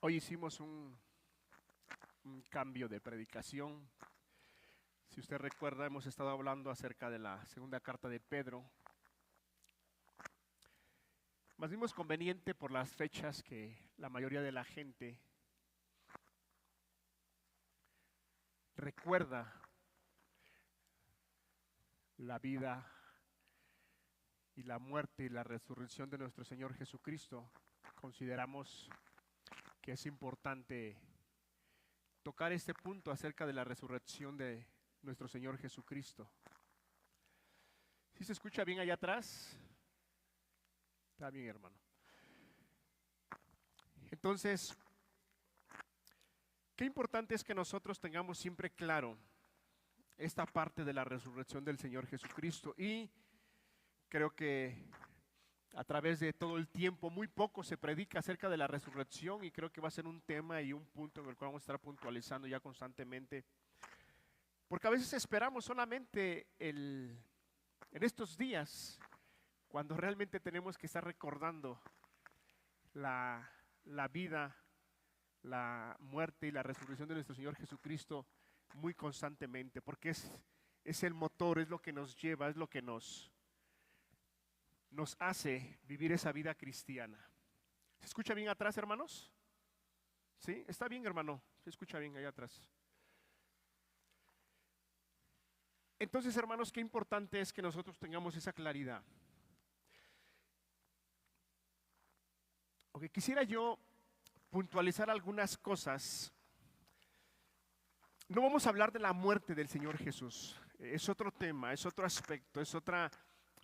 Hoy hicimos un cambio de predicación. Si usted recuerda, hemos estado hablando acerca de la segunda carta de Pedro. Más vimos conveniente por las fechas que la mayoría de la gente recuerda la vida y la muerte y la resurrección de nuestro Señor Jesucristo. Consideramos que es importante tocar este punto acerca de la resurrección de nuestro Señor Jesucristo. ¿Sí se escucha bien allá atrás? Está bien, hermano. Entonces, qué importante es que nosotros tengamos siempre claro esta parte de la resurrección del Señor Jesucristo. Y creo que a través de todo el tiempo muy poco se predica acerca de la resurrección, y creo que va a ser un tema y un punto en el cual vamos a estar puntualizando ya constantemente. Porque a veces esperamos solamente en estos días, cuando realmente tenemos que estar recordando la vida, la muerte y la resurrección de nuestro Señor Jesucristo muy constantemente, porque es el motor, es lo que nos lleva, es lo que nos hace vivir esa vida cristiana. ¿Se escucha bien atrás, hermanos? ¿Sí? ¿Está bien, hermano? ¿Se escucha bien allá atrás? Entonces, hermanos, qué importante es que nosotros tengamos esa claridad. Ok, quisiera yo puntualizar algunas cosas. No vamos a hablar de la muerte del Señor Jesús, es otro tema, es otro aspecto, es otra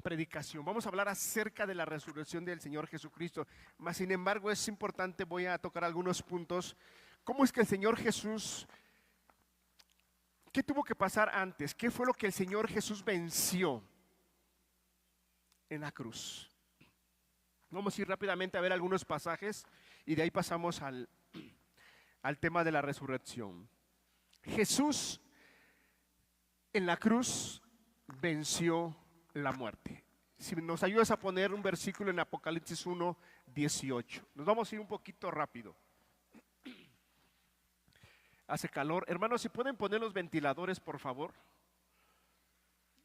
predicación. Vamos a hablar acerca de la resurrección del Señor Jesucristo. Mas, sin embargo, es importante, voy a tocar algunos puntos. ¿Cómo es que el Señor Jesús, qué tuvo que pasar antes? ¿Qué fue lo que el Señor Jesús venció en la cruz? Vamos a ir rápidamente a ver algunos pasajes y de ahí pasamos al tema de la resurrección. Jesús en la cruz venció la muerte. Si nos ayudas a poner un versículo en Apocalipsis 1:18. Nos vamos a ir un poquito rápido. Hace calor. Hermanos, si pueden poner los ventiladores, por favor.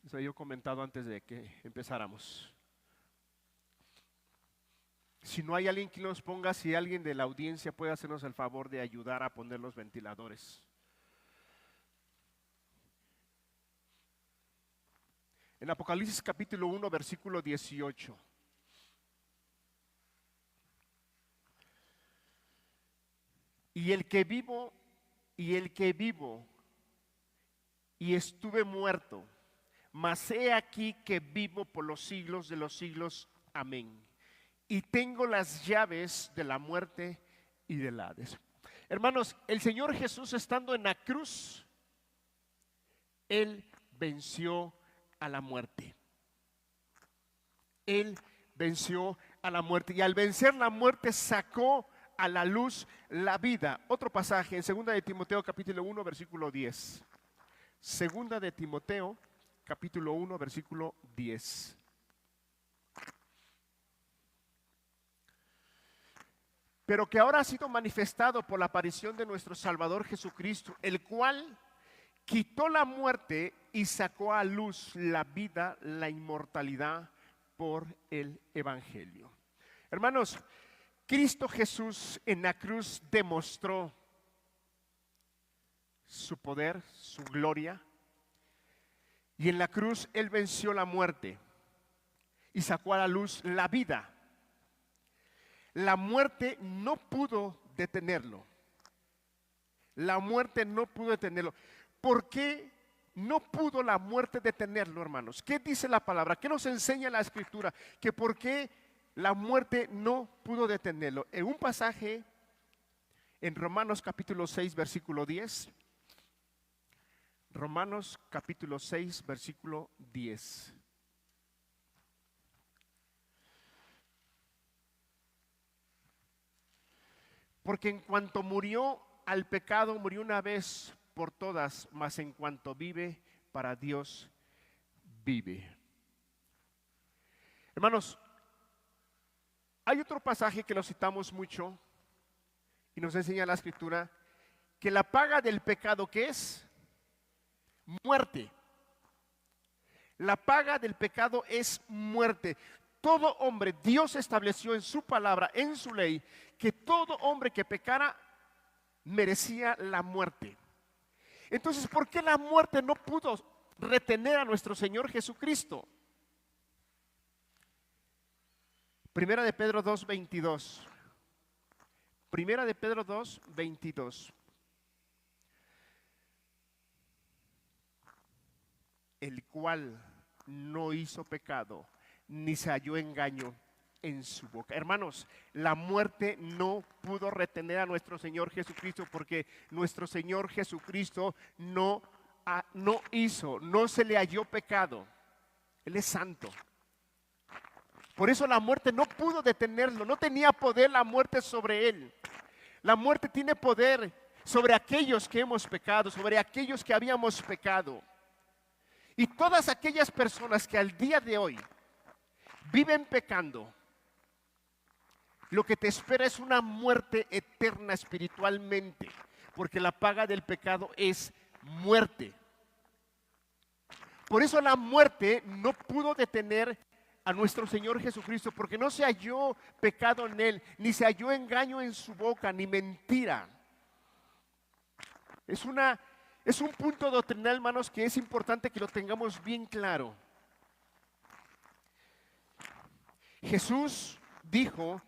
Eso había yo comentado antes de que empezáramos. Si no hay alguien que los ponga, si alguien de la audiencia puede hacernos el favor de ayudar a poner los ventiladores. En Apocalipsis capítulo 1, versículo 18. Y el que vivo y estuve muerto, mas he aquí que vivo por los siglos de los siglos. Amén. Y tengo las llaves de la muerte y del Hades. Hermanos, el Señor Jesús, estando en la cruz, Él venció a la muerte. Él venció a la muerte, y al vencer la muerte sacó a la luz la vida. Otro pasaje en 2 de Timoteo capítulo 1 versículo 10. 2 de Timoteo capítulo 1 versículo 10. Pero que ahora ha sido manifestado por la aparición de nuestro Salvador Jesucristo, el cual quitó la muerte y sacó a luz la vida, la inmortalidad por el Evangelio. Hermanos, Cristo Jesús en la cruz demostró su poder, su gloria, y en la cruz Él venció la muerte y sacó a la luz la vida. La muerte no pudo detenerlo. La muerte no pudo detenerlo. ¿Por qué no pudo la muerte detenerlo, hermanos? ¿Qué dice la palabra? ¿Qué nos enseña la Escritura? Que por qué la muerte no pudo detenerlo. En un pasaje en Romanos capítulo 6 versículo 10. Romanos capítulo 6 versículo 10. Porque en cuanto murió al pecado, murió una vez por todas, mas en cuanto vive, para Dios vive. Hermanos, hay otro pasaje que lo citamos mucho Y nos enseña la Escritura que la paga del pecado, ¿qué es? Muerte. La paga del pecado es muerte. Todo hombre, Dios estableció en su palabra, en su ley, que todo hombre que pecara merecía la muerte. Entonces, ¿por qué la muerte no pudo retener a nuestro Señor Jesucristo? Primera de Pedro 2:22. Primera de Pedro 2:22. El cual no hizo pecado, ni se halló engaño en su boca. Hermanos, la muerte no pudo retener a nuestro Señor Jesucristo, porque nuestro Señor Jesucristo no se le halló pecado. Él es santo. Por eso la muerte no pudo detenerlo, no tenía poder la muerte sobre él. La muerte tiene poder sobre aquellos que hemos pecado, sobre aquellos que habíamos pecado. Y todas aquellas personas que al día de hoy viven pecando, lo que te espera es una muerte eterna espiritualmente, porque la paga del pecado es muerte. Por eso la muerte no pudo detener a nuestro Señor Jesucristo, porque no se halló pecado en él, ni se halló engaño en su boca, ni mentira. Es un punto doctrinal, hermanos, que es importante que lo tengamos bien claro. Jesús dijo: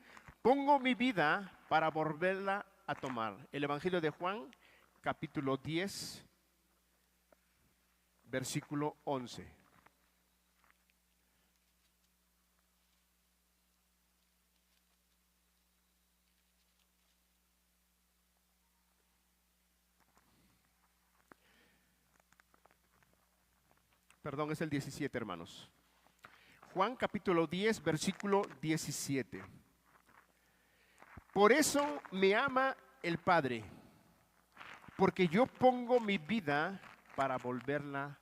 pongo mi vida para volverla a tomar. El Evangelio de Juan, capítulo 10, versículo 11. Perdón, es el 17, hermanos. Juan capítulo 10, versículo 17. Por eso me ama el Padre, porque yo pongo mi vida para volverla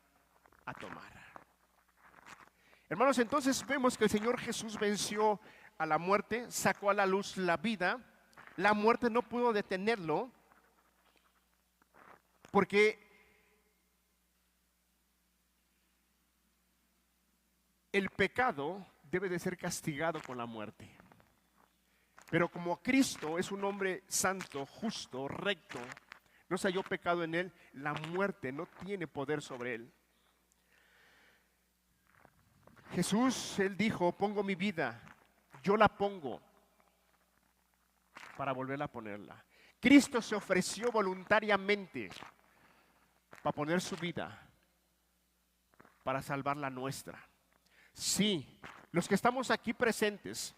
a tomar. Hermanos, entonces vemos que el Señor Jesús venció a la muerte, sacó a la luz la vida. La muerte no pudo detenerlo, porque el pecado debe de ser castigado con la muerte. Pero como Cristo es un hombre santo, justo, recto, no se halló pecado en él, la muerte no tiene poder sobre él. Jesús, él dijo: pongo mi vida, yo la pongo para volverla a ponerla. Cristo se ofreció voluntariamente para poner su vida, para salvar la nuestra. Sí, los que estamos aquí presentes,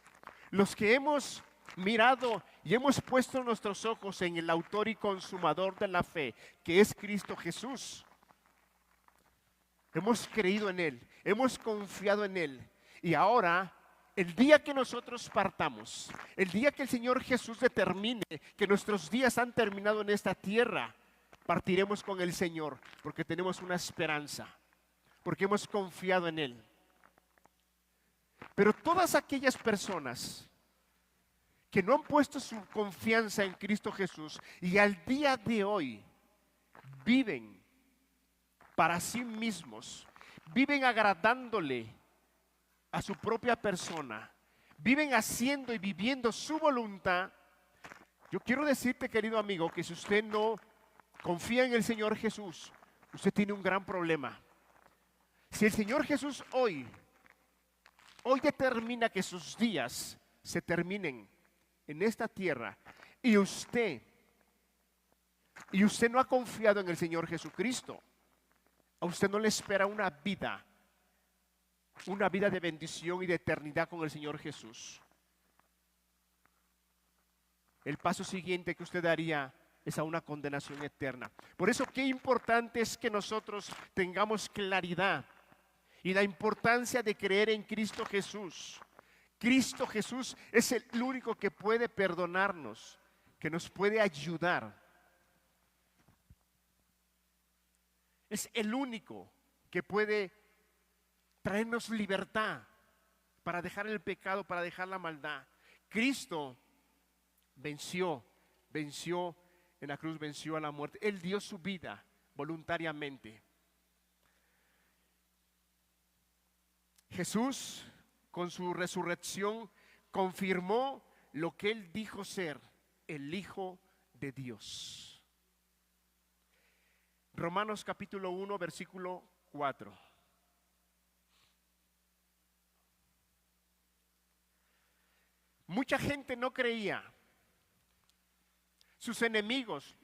los que hemos mirado y hemos puesto nuestros ojos en el autor y consumador de la fe, que es Cristo Jesús. Hemos creído en Él, hemos confiado en Él. Y ahora, el día que nosotros partamos, el día que el Señor Jesús determine que nuestros días han terminado en esta tierra, partiremos con el Señor, porque tenemos una esperanza, porque hemos confiado en Él. Pero todas aquellas personas que no han puesto su confianza en Cristo Jesús y al día de hoy viven para sí mismos, viven agradándole a su propia persona, viven haciendo y viviendo su voluntad, yo quiero decirte, querido amigo, que si usted no confía en el Señor Jesús, usted tiene un gran problema. Si el Señor Jesús hoy determina que sus días se terminen en esta tierra y usted no ha confiado en el Señor Jesucristo, a usted no le espera una vida de bendición y de eternidad con el Señor Jesús. El paso siguiente que usted daría es a una condenación eterna. Por eso qué importante es que nosotros tengamos claridad y la importancia de creer en Cristo Jesús. Cristo Jesús es el único que puede perdonarnos, que nos puede ayudar. Es el único que puede traernos libertad para dejar el pecado, para dejar la maldad. Cristo venció venció en la cruz, venció a la muerte. Él dio su vida voluntariamente. Jesús, con su resurrección, confirmó lo que Él dijo ser, el Hijo de Dios. Romanos capítulo 1, versículo 4. Mucha gente no creía. Sus enemigos,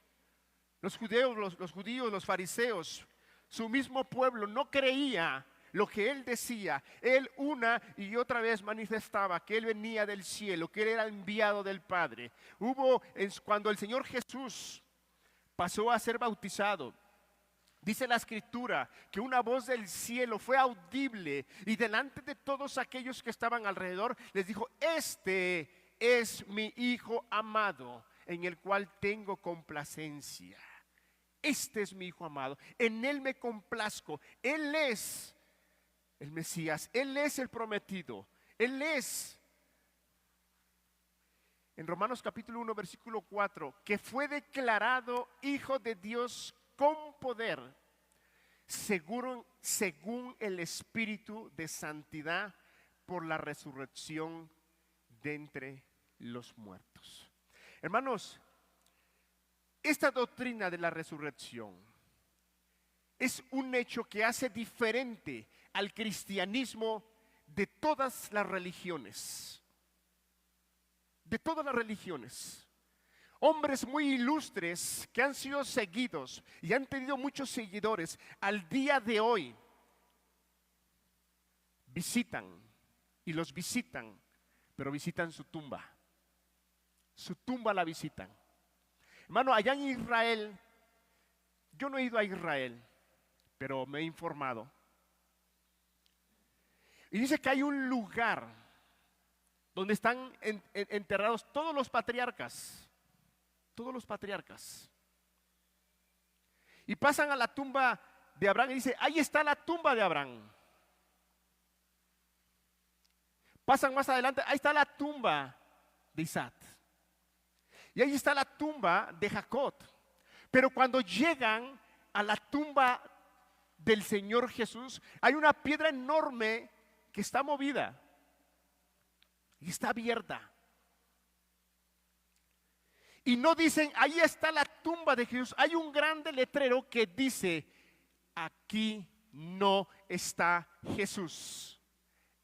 los judíos, los fariseos, su mismo pueblo no creía lo que Él decía. Él una y otra vez manifestaba que Él venía del cielo, que Él era enviado del Padre. Cuando el Señor Jesús pasó a ser bautizado, dice la Escritura que una voz del cielo fue audible y delante de todos aquellos que estaban alrededor les dijo: este es mi Hijo amado, en el cual tengo complacencia. Este es mi Hijo amado, en Él me complazco. Él es el Mesías, Él es el prometido, Él es. En Romanos capítulo 1, versículo 4, que fue declarado Hijo de Dios con poder, según el Espíritu de santidad, por la resurrección de entre los muertos. Hermanos, esta doctrina de la resurrección es un hecho que hace diferente al cristianismo de todas las religiones. De todas las religiones. Hombres muy ilustres que han sido seguidos y han tenido muchos seguidores, al día de hoy visitan y los visitan, pero visitan su tumba. Su tumba la visitan. Hermano, allá en Israel, yo no he ido a Israel, pero me he informado. Y dice que hay un lugar donde están enterrados todos los patriarcas. Todos los patriarcas. Y pasan a la tumba de Abraham y dice: ahí está la tumba de Abraham. Pasan más adelante, ahí está la tumba de Isaac. Y ahí está la tumba de Jacob. Pero cuando llegan a la tumba del Señor Jesús, hay una piedra enorme que está movida y está abierta. Y no dicen: ahí está la tumba de Jesús. Hay un grande letrero que dice: aquí no está Jesús.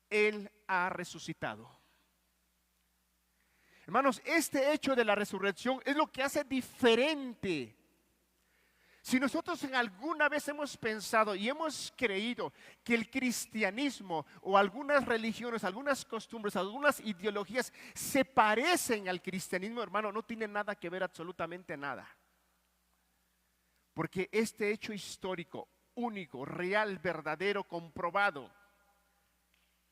Él ha resucitado. Hermanos, este hecho de la resurrección es lo que hace diferente. Si nosotros en alguna vez hemos pensado y hemos creído que el cristianismo o algunas religiones, algunas costumbres, algunas ideologías se parecen al cristianismo, hermano, no tiene nada que ver, absolutamente nada. Porque este hecho histórico, único, real, verdadero, comprobado,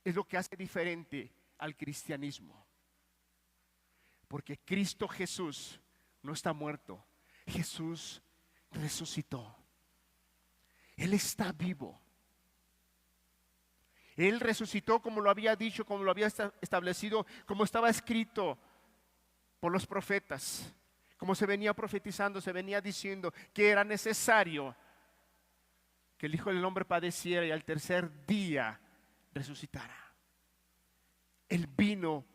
es lo que hace diferente al cristianismo. Porque Cristo Jesús no está muerto. Jesús resucitó. Él está vivo. Él resucitó como lo había dicho, como lo había establecido, como estaba escrito por los profetas, como se venía profetizando, se venía diciendo que era necesario que el Hijo del Hombre padeciera y al tercer día resucitara. Él vino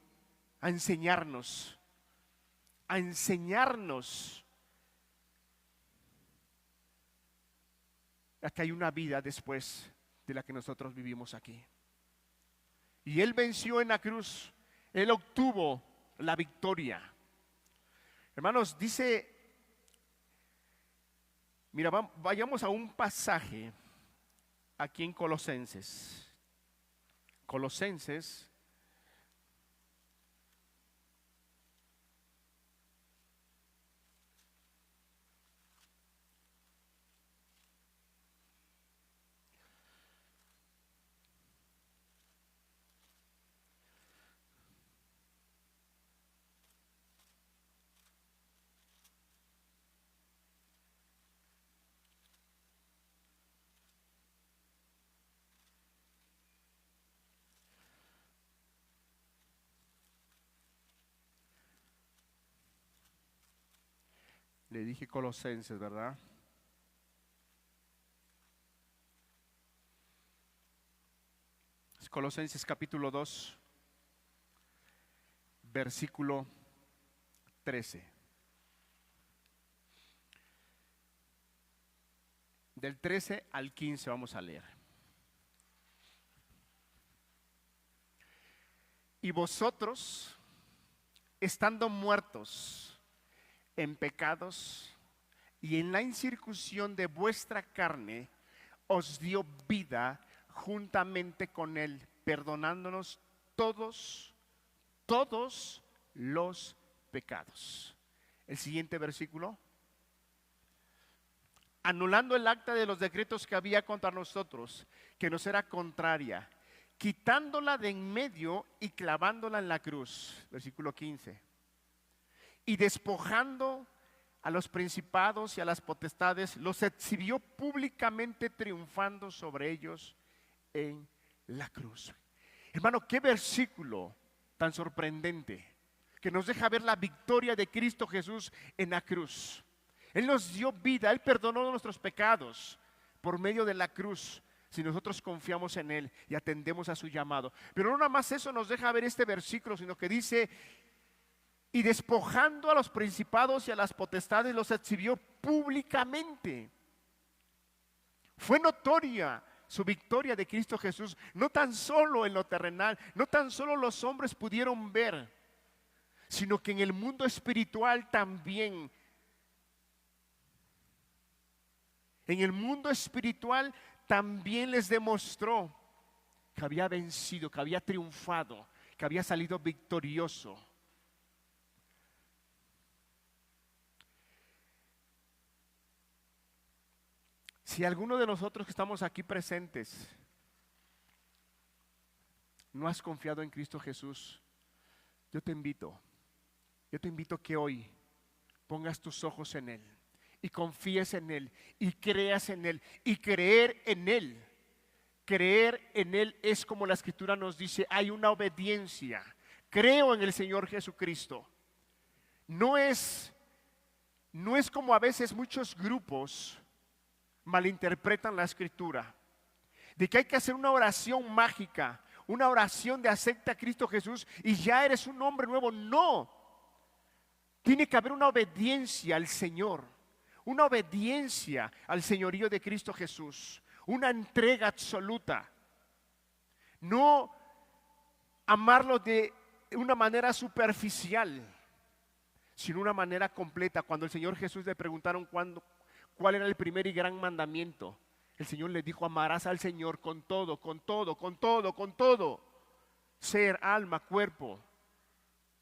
a enseñarnos a que hay una vida después de la que nosotros vivimos aquí. Y Él venció en la cruz, Él obtuvo la victoria. Hermanos, dice, mira, vayamos a un pasaje aquí en Colosenses. Colosenses Le dije Colosenses, ¿verdad? Es Colosenses capítulo 2, versículo 13. Del 13 al 15 vamos a leer. Y vosotros, estando muertos en pecados y en la incircuncisión de vuestra carne, os dio vida juntamente con él, perdonándonos todos los pecados. El siguiente versículo. Anulando el acta de los decretos que había contra nosotros, que nos era contraria, quitándola de en medio y clavándola en la cruz. Versículo 15. Y despojando a los principados y a las potestades, los exhibió públicamente, triunfando sobre ellos en la cruz. Hermano, qué versículo tan sorprendente, que nos deja ver la victoria de Cristo Jesús en la cruz. Él nos dio vida, Él perdonó nuestros pecados por medio de la cruz, si nosotros confiamos en Él y atendemos a su llamado. Pero no nada más eso nos deja ver este versículo, sino que dice: y despojando a los principados y a las potestades, los exhibió públicamente. Fue notoria su victoria de Cristo Jesús, no tan solo en lo terrenal, no tan solo los hombres pudieron ver, sino que en el mundo espiritual también. En el mundo espiritual también les demostró que había vencido, que había triunfado, que había salido victorioso. Si alguno de nosotros que estamos aquí presentes no has confiado en Cristo Jesús, yo te invito que hoy pongas tus ojos en Él y confíes en Él y creas en Él. Y creer en Él es como la Escritura nos dice, hay una obediencia. Creo en el Señor Jesucristo. No es como a veces muchos grupos malinterpretan la Escritura, de que hay que hacer una oración mágica, una oración de acepta a Cristo Jesús y ya eres un hombre nuevo. No, tiene que haber una obediencia al Señor, una obediencia al señorío de Cristo Jesús, una entrega absoluta. No amarlo de una manera superficial, sino una manera completa. Cuando el Señor Jesús le preguntaron cuál era el primer y gran mandamiento, el Señor le dijo: amarás al Señor con todo, con todo, con todo, con todo, ser, alma, cuerpo,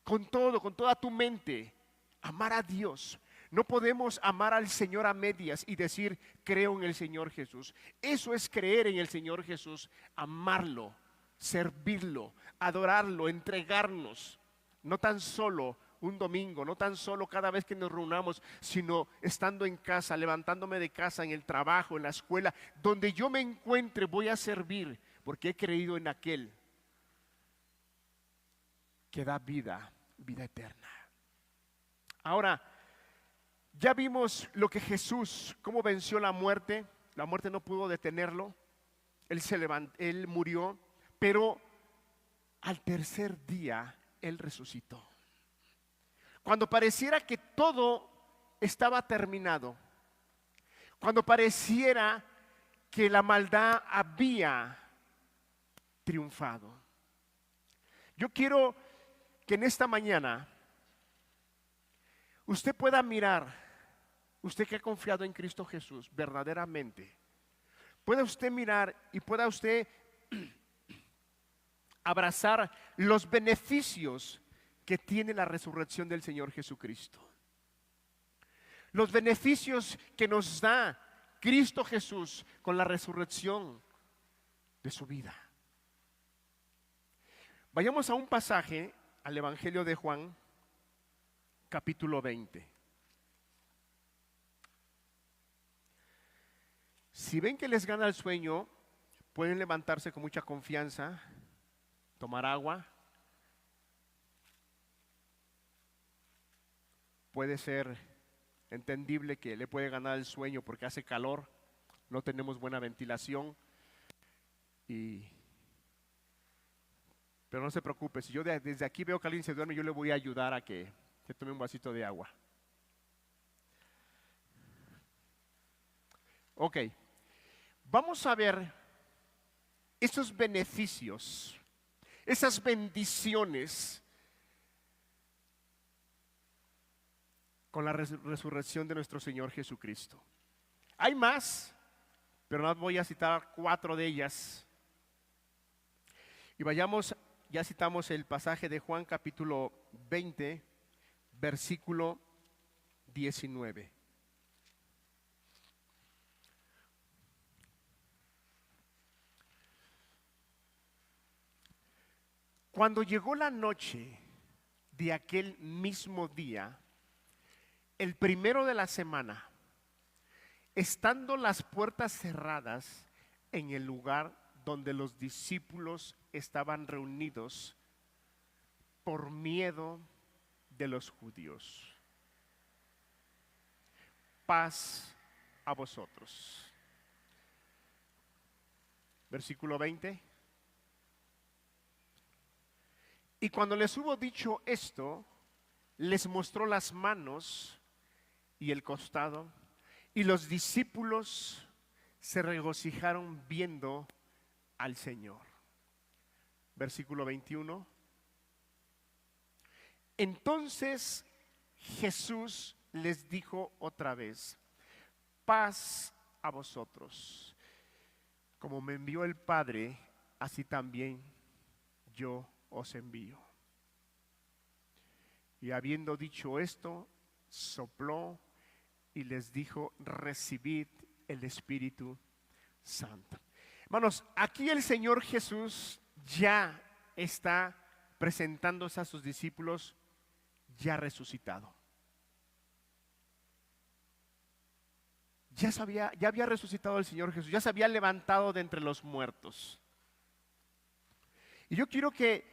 con todo, con toda tu mente. Amar a Dios. No podemos amar al Señor a medias y decir creo en el Señor Jesús. Eso es creer en el Señor Jesús, amarlo, servirlo, adorarlo, entregarnos. No tan solo un domingo, no tan solo cada vez que nos reunamos, sino estando en casa, levantándome de casa, en el trabajo, en la escuela, donde yo me encuentre voy a servir, porque he creído en aquel que da vida, vida eterna. Ahora, ya vimos lo que Jesús, cómo venció la muerte. La muerte no pudo detenerlo. Él se levantó, Él murió, pero al tercer día Él resucitó. Cuando pareciera que todo estaba terminado, cuando pareciera que la maldad había triunfado, yo quiero que en esta mañana usted pueda mirar, usted que ha confiado en Cristo Jesús verdaderamente, pueda usted mirar y pueda usted abrazar los beneficios que tiene la resurrección del Señor Jesucristo. Los beneficios que nos da Cristo Jesús con la resurrección de su vida. Vayamos a un pasaje, al Evangelio de Juan, capítulo 20. Si ven que les gana el sueño, pueden levantarse con mucha confianza, tomar agua. Puede ser entendible que le puede ganar el sueño porque hace calor, no tenemos buena ventilación, pero no se preocupe, si yo desde aquí veo que alguien se duerme, yo le voy a ayudar a que se tome un vasito de agua. Ok, vamos a ver esos beneficios, esas bendiciones con la resurrección de nuestro Señor Jesucristo. Hay más, pero no voy a citar 4 de ellas. Y vayamos, ya citamos el pasaje de Juan capítulo 20, versículo 19. Cuando llegó la noche de aquel mismo día, el primero de la semana, estando las puertas cerradas en el lugar donde los discípulos estaban reunidos por miedo de los judíos. Paz a vosotros. Versículo 20. Y cuando les hubo dicho esto, les mostró las manos y el costado, y los discípulos se regocijaron viendo al Señor. Versículo 21. Entonces Jesús les dijo otra vez: paz a vosotros. Como me envió el Padre, así también yo os envío. Y habiendo dicho esto, sopló y les dijo: recibid el Espíritu Santo. Hermanos, aquí el Señor Jesús ya está presentándose a sus discípulos ya resucitado. Ya había resucitado el Señor Jesús, ya se había levantado de entre los muertos. Y yo quiero que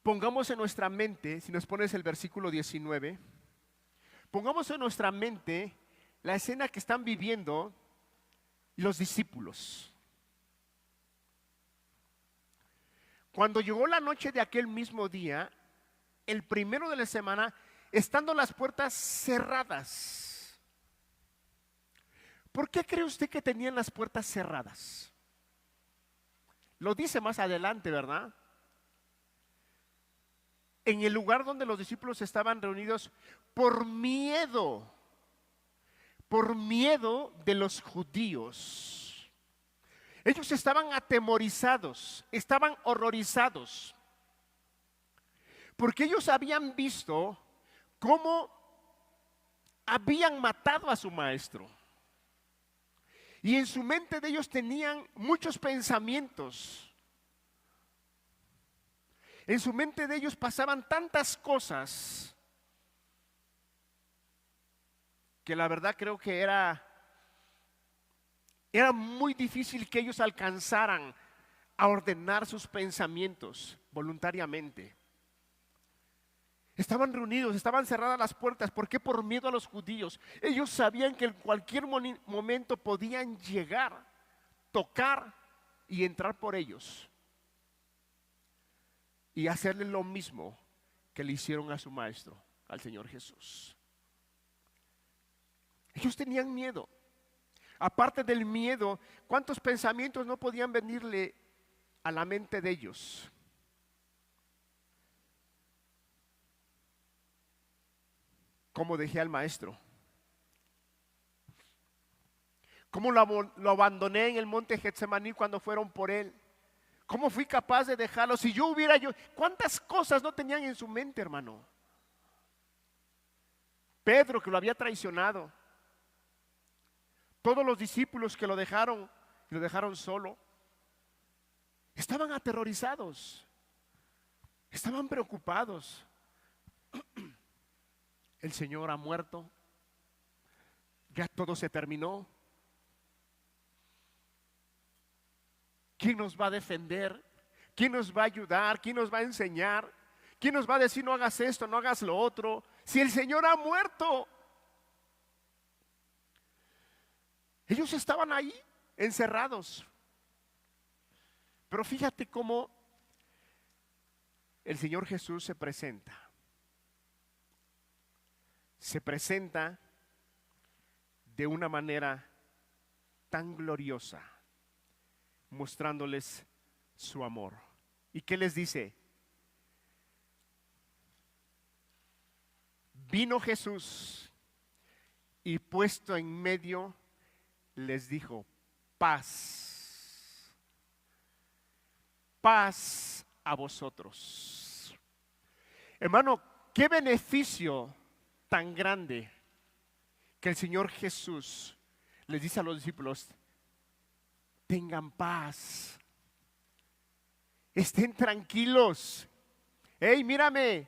pongamos en nuestra mente, si nos pones el versículo 19, pongamos en nuestra mente la escena que están viviendo los discípulos. Cuando llegó la noche de aquel mismo día, el primero de la semana, estando las puertas cerradas. ¿Por qué cree usted que tenían las puertas cerradas? Lo dice más adelante, ¿verdad? En el lugar donde los discípulos estaban reunidos por miedo de los judíos. Ellos estaban atemorizados, estaban horrorizados, porque ellos habían visto cómo habían matado a su maestro. Y en su mente de ellos tenían muchos pensamientos. En su mente de ellos pasaban tantas cosas que la verdad creo que era muy difícil que ellos alcanzaran a ordenar sus pensamientos voluntariamente. Estaban reunidos, estaban cerradas las puertas. ¿Por qué? Por miedo a los judíos. Ellos sabían que en cualquier momento podían llegar, tocar y entrar por ellos y hacerle lo mismo que le hicieron a su maestro, al Señor Jesús. Ellos tenían miedo. Aparte del miedo, ¿cuántos pensamientos no podían venirle a la mente de ellos? ¿Cómo dejé al maestro? ¿Cómo lo abandoné en el monte Getsemaní cuando fueron por él? ¿Cómo fui capaz de dejarlo? Si yo hubiera ¿cuántas cosas no tenían en su mente, hermano? Pedro, que lo había traicionado. Todos los discípulos que lo dejaron solo. Estaban aterrorizados. Estaban preocupados. El Señor ha muerto. Ya todo se terminó. ¿Quién nos va a defender? ¿Quién nos va a ayudar? ¿Quién nos va a enseñar? ¿Quién nos va a decir no hagas esto, no hagas lo otro? si el Señor ha muerto? Ellos estaban ahí, encerrados. Pero fíjate cómo el Señor Jesús se presenta. Se presenta de una manera tan gloriosa, mostrándoles su amor. ¿Y qué les dice? Vino Jesús y puesto en medio les dijo: paz, paz a vosotros. Hermano, qué beneficio tan grande que el Señor Jesús les dice a los discípulos: tengan paz, estén tranquilos. Hey, mírame,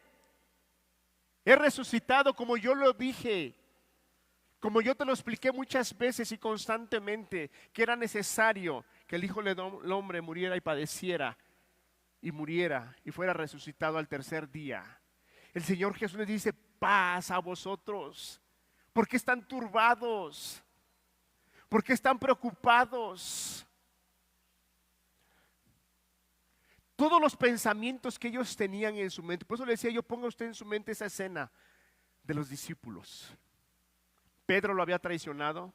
he resucitado como yo lo dije, como yo te lo expliqué muchas veces y constantemente, que era necesario que el Hijo del Hombre muriera y padeciera y muriera y fuera resucitado al tercer día. El Señor Jesús les dice: paz a vosotros. ¿Por qué están turbados? ¿Por qué están preocupados? Todos los pensamientos que ellos tenían en su mente. Por eso le decía yo: ponga usted en su mente esa escena de los discípulos. Pedro lo había traicionado.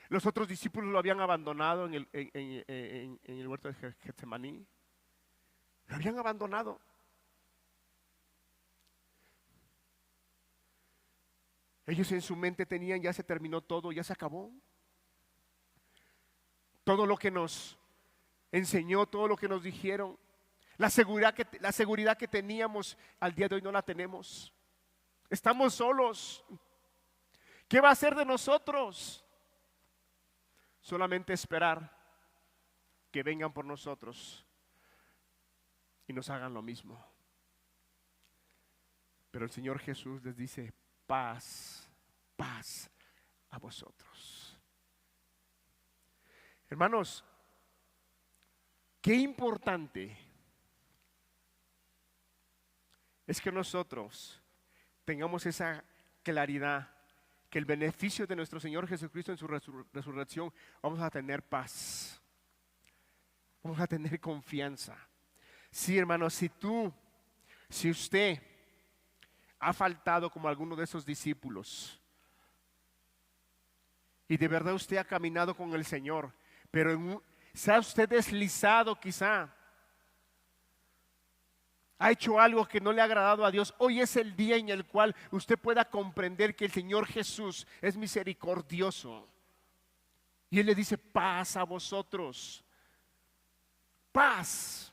Los otros discípulos lo habían abandonado en el huerto de Getsemaní. Lo habían abandonado. Ellos en su mente tenían: ya se terminó todo, ya se acabó. Todo lo que nos enseñó, todo lo que nos dijeron, la seguridad que teníamos al día de hoy no la tenemos. Estamos solos. ¿Qué va a hacer de nosotros? Solamente esperar que vengan por nosotros y nos hagan lo mismo. Pero el Señor Jesús les dice: paz, paz a vosotros. Hermanos, qué importante es que nosotros tengamos esa claridad, que el beneficio de nuestro Señor Jesucristo en su resurrección, vamos a tener paz, vamos a tener confianza. Sí, hermanos, si usted ha faltado como alguno de esos discípulos y de verdad usted ha caminado con el Señor, pero se ha usted deslizado quizá, ha hecho algo que no le ha agradado a Dios, hoy es el día en el cual usted pueda comprender que el Señor Jesús es misericordioso. Y Él le dice: paz a vosotros, paz.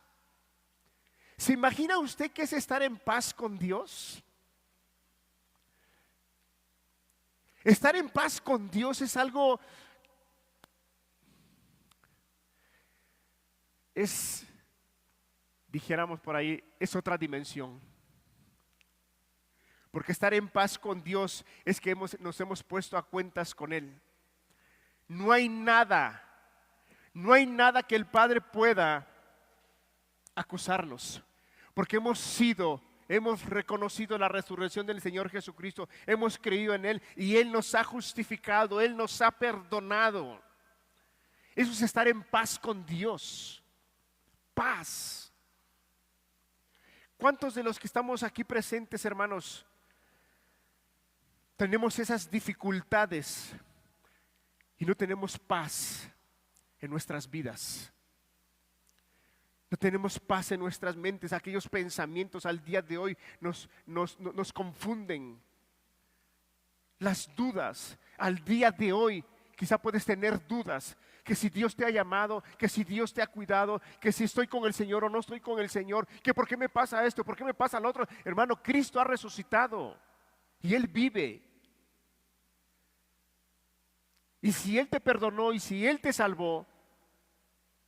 ¿Se imagina usted qué es estar en paz con Dios? Estar en paz con Dios es algo, dijéramos por ahí, es otra dimensión. Porque estar en paz con Dios es que nos hemos puesto a cuentas con Él. No hay nada que el Padre pueda acusarnos, porque hemos reconocido la resurrección del Señor Jesucristo, hemos creído en Él y Él nos ha justificado, Él nos ha perdonado. Eso es estar en paz con Dios. Paz. ¿Cuántos de los que estamos aquí presentes, hermanos, tenemos esas dificultades y no tenemos paz en nuestras vidas? No tenemos paz en nuestras mentes. Aquellos pensamientos al día de hoy nos confunden. Las dudas al día de hoy, quizá puedes tener dudas, que si Dios te ha llamado, que si Dios te ha cuidado, que si estoy con el Señor o no estoy con el Señor, que por qué me pasa esto, por qué me pasa lo otro. Hermano, Cristo ha resucitado y Él vive. Y si Él te perdonó y si Él te salvó,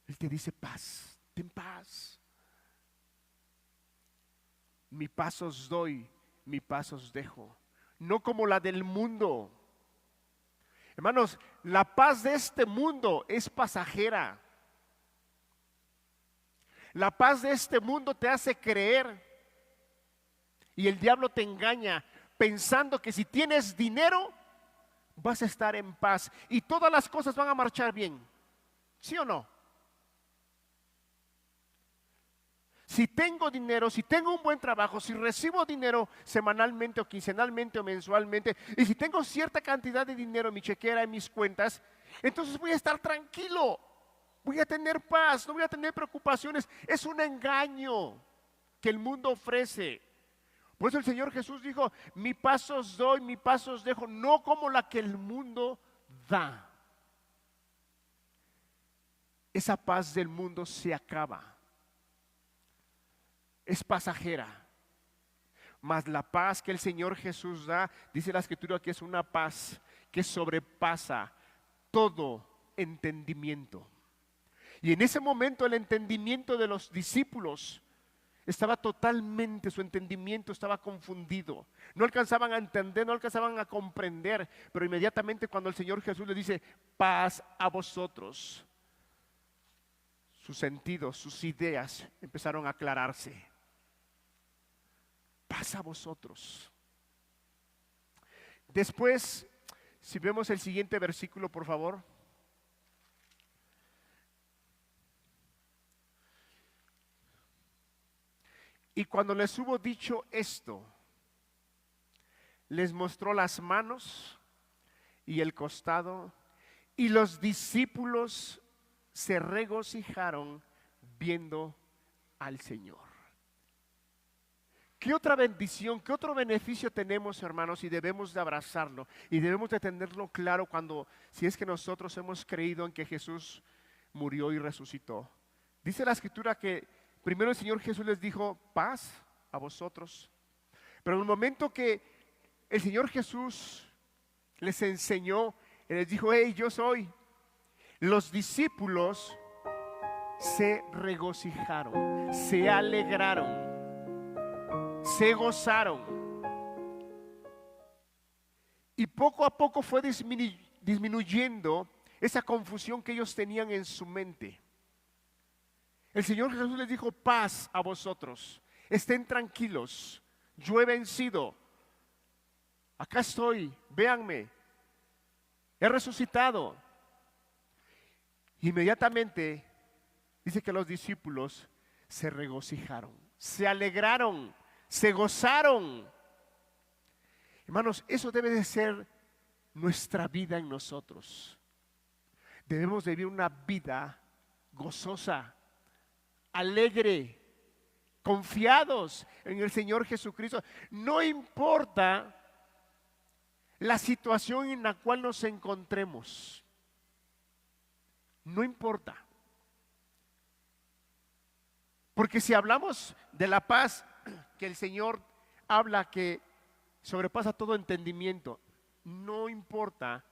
Él te dice: paz. Ten paz. Mi paz os doy, mi paz os dejo. No como la del mundo. Hermanos, la paz de este mundo es pasajera. La paz de este mundo te hace creer Y el diablo te engaña pensando que si tienes dinero vas a estar en paz y todas las cosas van a marchar bien. ¿Sí o no? Si tengo dinero, si tengo un buen trabajo, si recibo dinero semanalmente o quincenalmente o mensualmente, y si tengo cierta cantidad de dinero en mi chequera, en mis cuentas, entonces voy a estar tranquilo, voy a tener paz, no voy a tener preocupaciones. Es un engaño que el mundo ofrece. Por eso el Señor Jesús dijo, mi paz os doy, mi paz os dejo, no como la que el mundo da. Esa paz del mundo se acaba. Es pasajera, mas la paz que el Señor Jesús da, dice la Escritura que es una paz que sobrepasa todo entendimiento. Y en ese momento el entendimiento de los discípulos estaba totalmente, su entendimiento estaba confundido. No alcanzaban a entender, no alcanzaban a comprender, pero inmediatamente cuando el Señor Jesús le dice, paz a vosotros, sus sentidos, sus ideas empezaron a aclararse. Paz a vosotros. Después, si vemos el siguiente versículo, por favor. Y cuando les hubo dicho esto, les mostró las manos y el costado, y los discípulos se regocijaron viendo al Señor. ¿Qué otra bendición, qué otro beneficio tenemos, hermanos? Y debemos de abrazarlo y debemos de tenerlo claro si es que nosotros hemos creído en que Jesús murió y resucitó. Dice la Escritura que primero el Señor Jesús les dijo, paz a vosotros. Pero en el momento que el Señor Jesús les enseñó, Él les dijo, hey, yo soy. Los discípulos se regocijaron, se alegraron, se gozaron. Y poco a poco fue disminuyendo esa confusión que ellos tenían en su mente. El Señor Jesús les dijo, paz a vosotros, estén tranquilos, yo he vencido, acá estoy, véanme, he resucitado. Inmediatamente dice que los discípulos se regocijaron, se alegraron, se gozaron. Hermanos, eso debe de ser nuestra vida en nosotros. Debemos de vivir una vida gozosa, alegre, confiados en el Señor Jesucristo. No importa la situación en la cual nos encontremos. No importa. Porque si hablamos de la paz que el Señor habla que sobrepasa todo entendimiento, no importa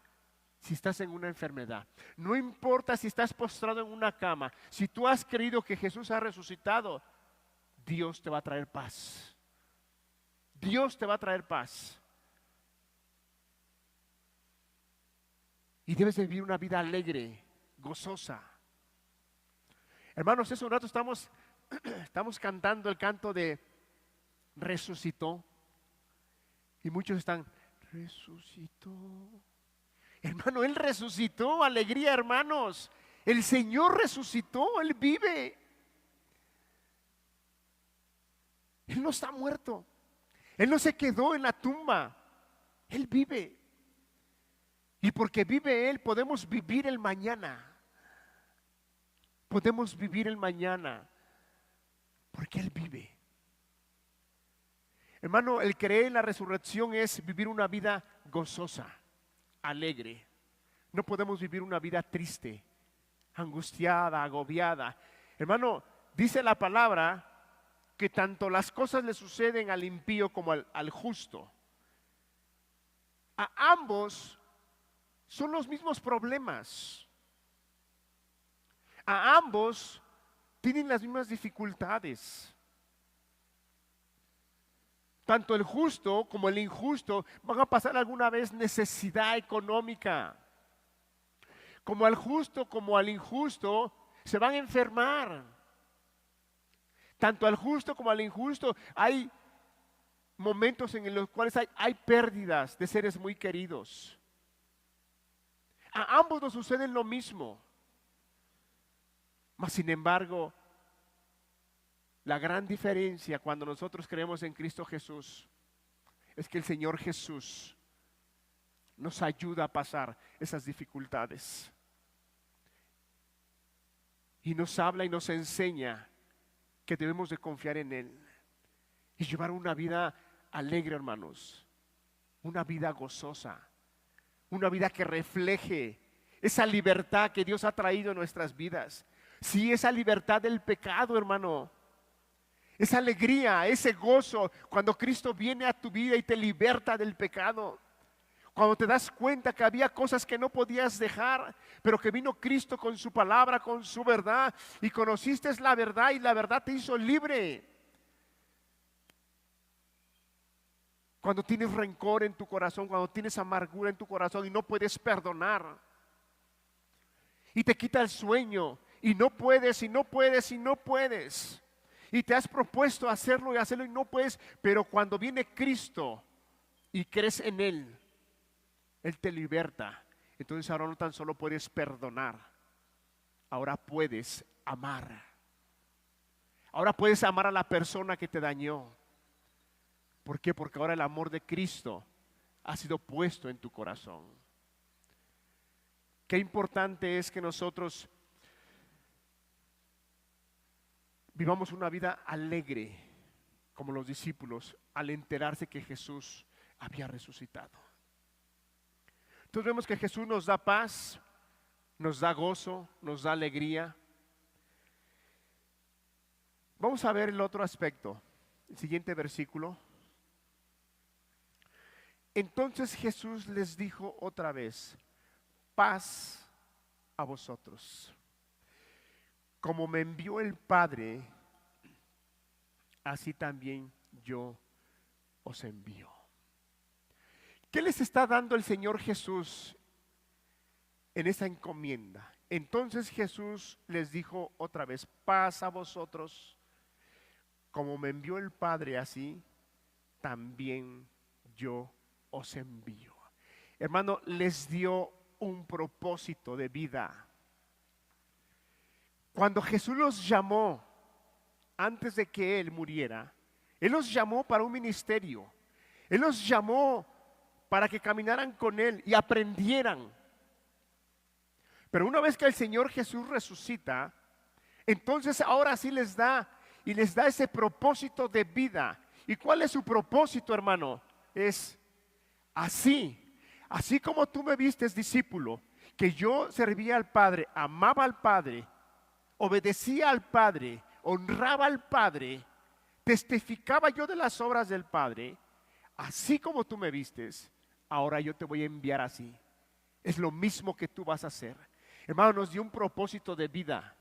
si estás en una enfermedad, no importa si estás postrado en una cama, si tú has creído que Jesús ha resucitado, Dios te va a traer paz. Dios te va a traer paz. Y debes de vivir una vida alegre, gozosa. Hermanos, hace un rato estamos cantando el canto de resucitó. Y muchos están, resucitó. Hermano, Él resucitó, alegría, hermanos. El Señor resucitó, Él vive. Él no está muerto. Él no se quedó en la tumba. Él vive. Y porque vive Él, podemos vivir el mañana. Podemos vivir el mañana. Porque Él vive. Hermano, el creer en la resurrección es vivir una vida gozosa, alegre. No podemos vivir una vida triste, angustiada, agobiada. Hermano, dice la palabra que tanto las cosas le suceden al impío como al justo. A ambos son los mismos problemas. A ambos tienen las mismas dificultades. Tanto el justo como el injusto van a pasar alguna vez necesidad económica. Como al justo como al injusto se van a enfermar. Tanto al justo como al injusto hay momentos en los cuales hay pérdidas de seres muy queridos. A ambos nos sucede lo mismo. Mas sin embargo, la gran diferencia cuando nosotros creemos en Cristo Jesús es que el Señor Jesús nos ayuda a pasar esas dificultades. Y nos habla y nos enseña que debemos de confiar en Él y llevar una vida alegre, hermanos, una vida gozosa, una vida que refleje esa libertad que Dios ha traído en nuestras vidas. Sí, esa libertad del pecado, hermano, esa alegría, ese gozo cuando Cristo viene a tu vida y te liberta del pecado. Cuando te das cuenta que había cosas que no podías dejar, pero que vino Cristo con su palabra, con su verdad, y conociste la verdad y la verdad te hizo libre. Cuando tienes rencor en tu corazón, cuando tienes amargura en tu corazón y no puedes perdonar, y te quita el sueño, y no puedes, y no puedes, y no puedes, y te has propuesto hacerlo y no puedes, pero cuando viene Cristo y crees en Él, Él te liberta. Entonces ahora no tan solo puedes perdonar, ahora puedes amar. Ahora puedes amar a la persona que te dañó. ¿Por qué? Porque ahora el amor de Cristo ha sido puesto en tu corazón. Qué importante es que nosotros vivamos una vida alegre, como los discípulos, al enterarse que Jesús había resucitado. Entonces vemos que Jesús nos da paz, nos da gozo, nos da alegría. Vamos a ver el otro aspecto, el siguiente versículo. Entonces Jesús les dijo otra vez: paz a vosotros. Como me envió el Padre, así también yo os envío. ¿Qué les está dando el Señor Jesús en esa encomienda? Entonces Jesús les dijo otra vez: paz a vosotros. Como me envió el Padre, así también yo os envío. Hermano, les dio un propósito de vida. Cuando Jesús los llamó, antes de que Él muriera, Él los llamó para un ministerio. Él los llamó para que caminaran con Él y aprendieran. Pero una vez que el Señor Jesús resucita, entonces ahora sí les da ese propósito de vida. ¿Y cuál es su propósito, hermano? Es así como tú me vistes, discípulo, que yo servía al Padre, amaba al Padre, obedecía al Padre, honraba al Padre, testificaba yo de las obras del Padre. Así como tú me vistes, ahora yo te voy a enviar así. Es lo mismo que tú vas a hacer. Hermano, nos dio un propósito de vida.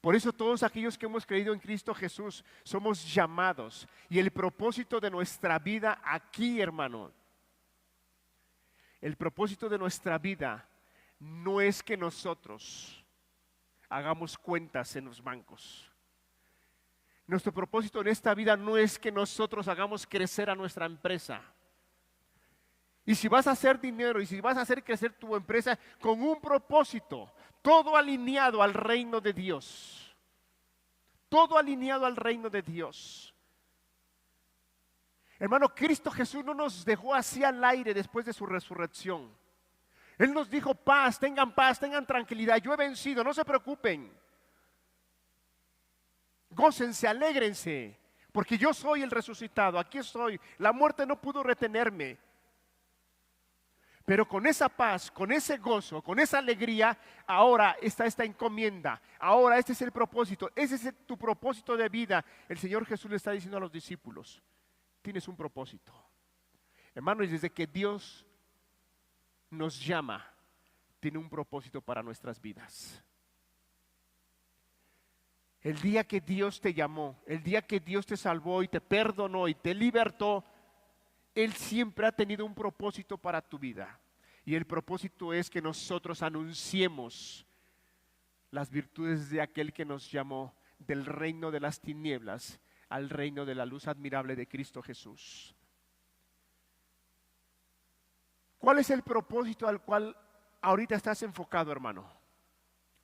Por eso todos aquellos que hemos creído en Cristo Jesús somos llamados. Y el propósito de nuestra vida aquí, hermano, el propósito de nuestra vida no es que nosotros hagamos cuentas en los bancos. Nuestro propósito en esta vida no es que nosotros hagamos crecer a nuestra empresa. Y si vas a hacer dinero y si vas a hacer crecer tu empresa con un propósito, todo alineado al reino de Dios. Todo alineado al reino de Dios. Hermano, Cristo Jesús no nos dejó así al aire después de su resurrección. Él nos dijo: paz, tengan tranquilidad, yo he vencido, no se preocupen. Gócense, alégrense, porque yo soy el resucitado, aquí estoy, la muerte no pudo retenerme. Pero con esa paz, con ese gozo, con esa alegría, ahora está esta encomienda. Ahora este es el propósito, ese es tu propósito de vida. El Señor Jesús le está diciendo a los discípulos: tienes un propósito. Hermanos, desde que Dios nos llama, tiene un propósito para nuestras vidas. El día que Dios te llamó, el día que Dios te salvó y te perdonó y te libertó, Él siempre ha tenido un propósito para tu vida. Y el propósito es que nosotros anunciemos las virtudes de aquel que nos llamó del reino de las tinieblas al reino de la luz admirable de Cristo Jesús. ¿Cuál es el propósito al cual ahorita estás enfocado, hermano?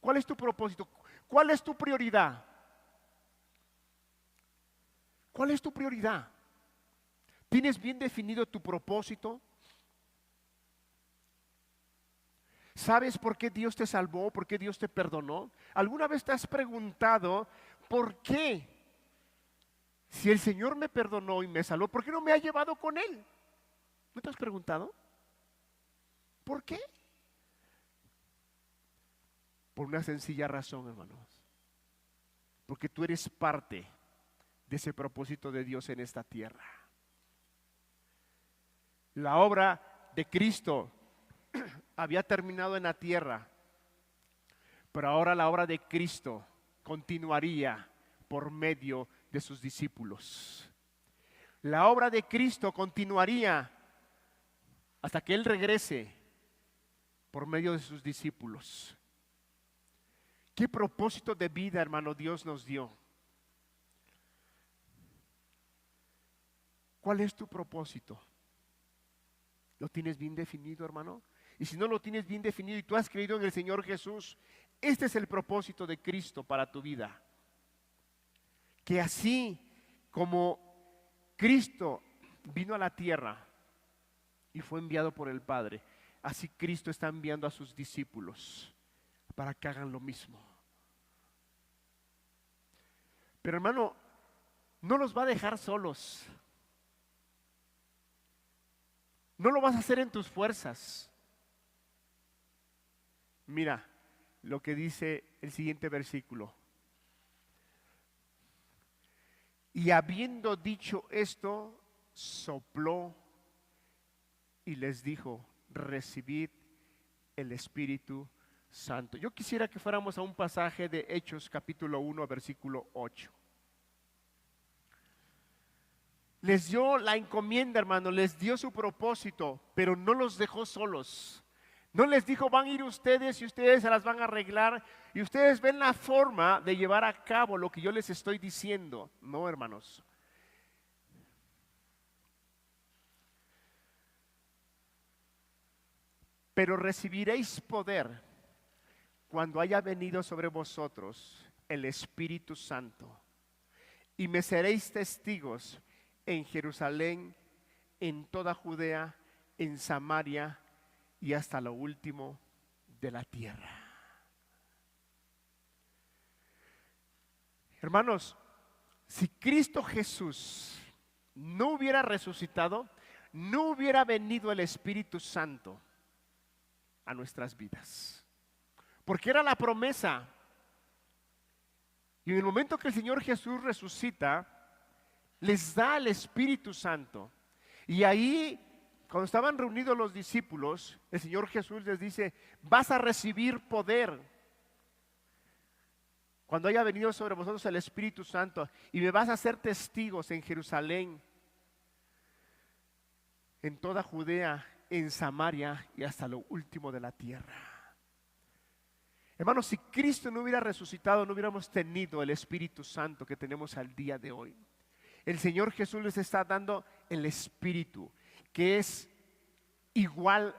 ¿Cuál es tu propósito? ¿Cuál es tu prioridad? ¿Cuál es tu prioridad? ¿Tienes bien definido tu propósito? ¿Sabes por qué Dios te salvó? ¿Por qué Dios te perdonó? ¿Alguna vez te has preguntado por qué? Si el Señor me perdonó y me salvó, ¿por qué no me ha llevado con Él? ¿No te has preguntado? ¿Por qué? Por una sencilla razón, hermanos. Porque tú eres parte de ese propósito de Dios en esta tierra. La obra de Cristo había terminado en la tierra, pero ahora la obra de Cristo continuaría por medio de sus discípulos. La obra de Cristo continuaría hasta que Él regrese por medio de sus discípulos. ¿Qué propósito de vida, hermano, Dios nos dio? ¿Cuál es tu propósito? ¿Lo tienes bien definido, hermano? Y si no lo tienes bien definido y tú has creído en el Señor Jesús, este es el propósito de Cristo para tu vida. Que así como Cristo vino a la tierra y fue enviado por el Padre, así Cristo está enviando a sus discípulos para que hagan lo mismo. Pero hermano, no los va a dejar solos. No lo vas a hacer en tus fuerzas. Mira lo que dice el siguiente versículo. Y habiendo dicho esto, sopló y les dijo: recibid el Espíritu Santo. Yo quisiera que fuéramos a un pasaje de Hechos capítulo 1, versículo 8. Les dio la encomienda, hermano, les dio su propósito, pero no los dejó solos. No les dijo: van a ir ustedes y ustedes se las van a arreglar y ustedes ven la forma de llevar a cabo lo que yo les estoy diciendo. No, hermanos. Pero recibiréis poder cuando haya venido sobre vosotros el Espíritu Santo, y me seréis testigos en Jerusalén, en toda Judea, en Samaria y hasta lo último de la tierra. Hermanos, si Cristo Jesús no hubiera resucitado, no hubiera venido el Espíritu Santo a nuestras vidas, porque era la promesa. Y en el momento que el Señor Jesús resucita, les da el Espíritu Santo. Y ahí, cuando estaban reunidos los discípulos, el Señor Jesús les dice: vas a recibir poder cuando haya venido sobre vosotros el Espíritu Santo, y me vas a hacer testigos en Jerusalén, en toda Judea, en Samaria y hasta lo último de la tierra. Hermanos, si Cristo no hubiera resucitado, no hubiéramos tenido el Espíritu Santo que tenemos al día de hoy. El Señor Jesús les está dando el Espíritu, que es igual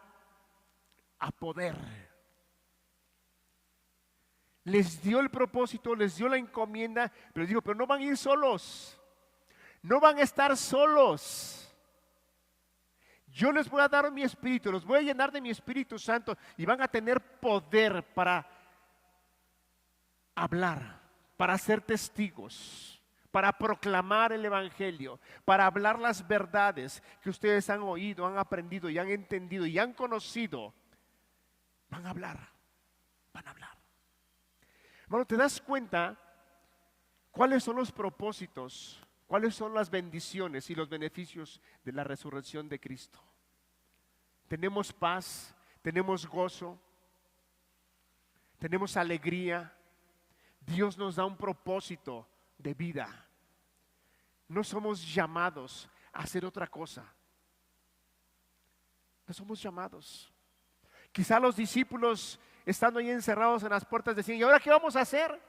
a poder. Les dio el propósito, les dio la encomienda, pero les dijo: pero no van a ir solos, no van a estar solos. Yo les voy a dar mi Espíritu, los voy a llenar de mi Espíritu Santo y van a tener poder para hablar, para ser testigos, para proclamar el Evangelio, para hablar las verdades que ustedes han oído, han aprendido y han entendido y han conocido. Van a hablar, van a hablar. Hermano, ¿te das cuenta cuáles son los propósitos, cuáles son las bendiciones y los beneficios de la resurrección de Cristo? Tenemos paz, tenemos gozo, tenemos alegría. Dios nos da un propósito de vida. No somos llamados a hacer otra cosa. No somos llamados. Quizá los discípulos, estando ahí encerrados en las puertas, decían: ¿y ahora qué vamos a hacer?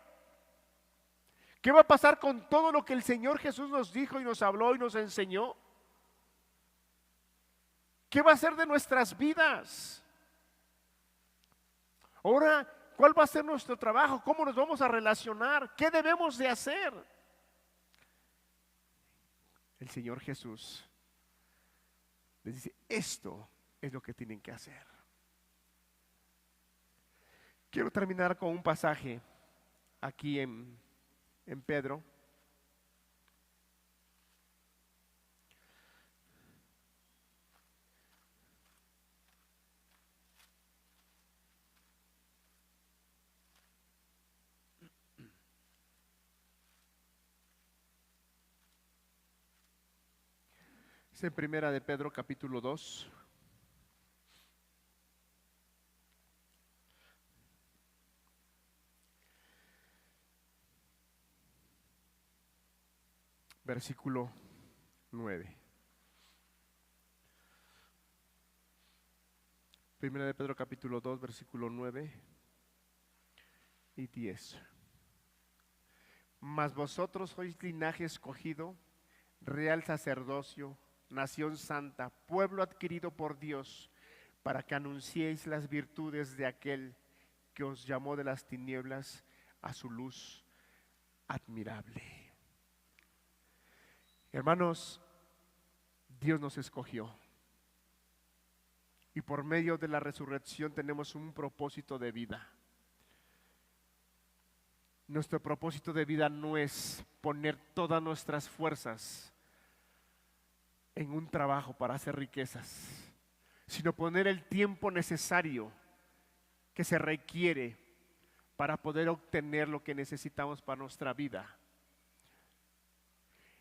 ¿Qué va a pasar con todo lo que el Señor Jesús nos dijo y nos habló y nos enseñó? ¿Qué va a ser de nuestras vidas? Ahora, ¿cuál va a ser nuestro trabajo? ¿Cómo nos vamos a relacionar? ¿Qué debemos de hacer? El Señor Jesús les dice, esto es lo que tienen que hacer. Quiero terminar con un pasaje aquí en Pedro. Es en Primera de Pedro capítulo 2. Versículo 9. Primera de Pedro capítulo 2, versículo 9 y 10. Mas vosotros sois linaje escogido, real sacerdocio, nación santa, pueblo adquirido por Dios, para que anunciéis las virtudes de aquel que os llamó de las tinieblas a su luz admirable. Hermanos, Dios nos escogió y por medio de la resurrección tenemos un propósito de vida. Nuestro propósito de vida no es poner todas nuestras fuerzas en un trabajo para hacer riquezas, sino poner el tiempo necesario que se requiere para poder obtener lo que necesitamos para nuestra vida.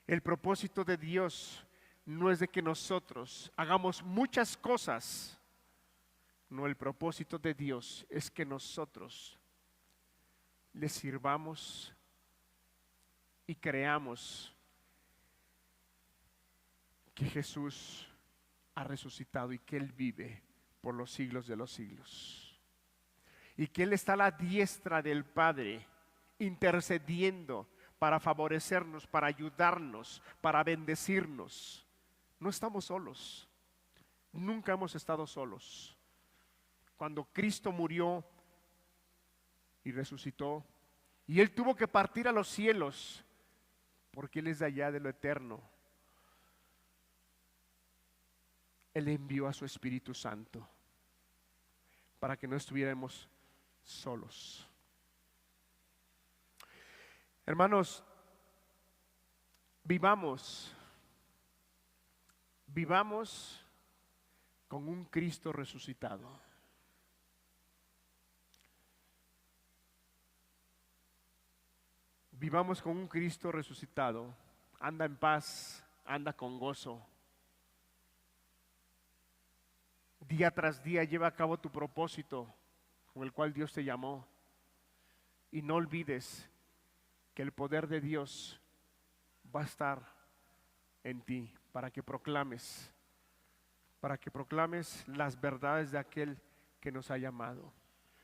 El propósito de Dios no es de que nosotros hagamos muchas cosas. No, el propósito de Dios es que nosotros le sirvamos y creamos que Jesús ha resucitado y que Él vive por los siglos de los siglos. Y que Él está a la diestra del Padre, intercediendo para favorecernos, para ayudarnos, para bendecirnos. No estamos solos, nunca hemos estado solos. Cuando Cristo murió y resucitó, y Él tuvo que partir a los cielos, porque Él es de allá de lo eterno, Él envió a su Espíritu Santo para que no estuviéramos solos. Hermanos, vivamos con un Cristo resucitado. Vivamos con un Cristo resucitado. Anda en paz, anda con gozo. Día tras día lleva a cabo tu propósito con el cual Dios te llamó. Y no olvides que el poder de Dios va a estar en ti para que proclames las verdades de aquel que nos ha llamado.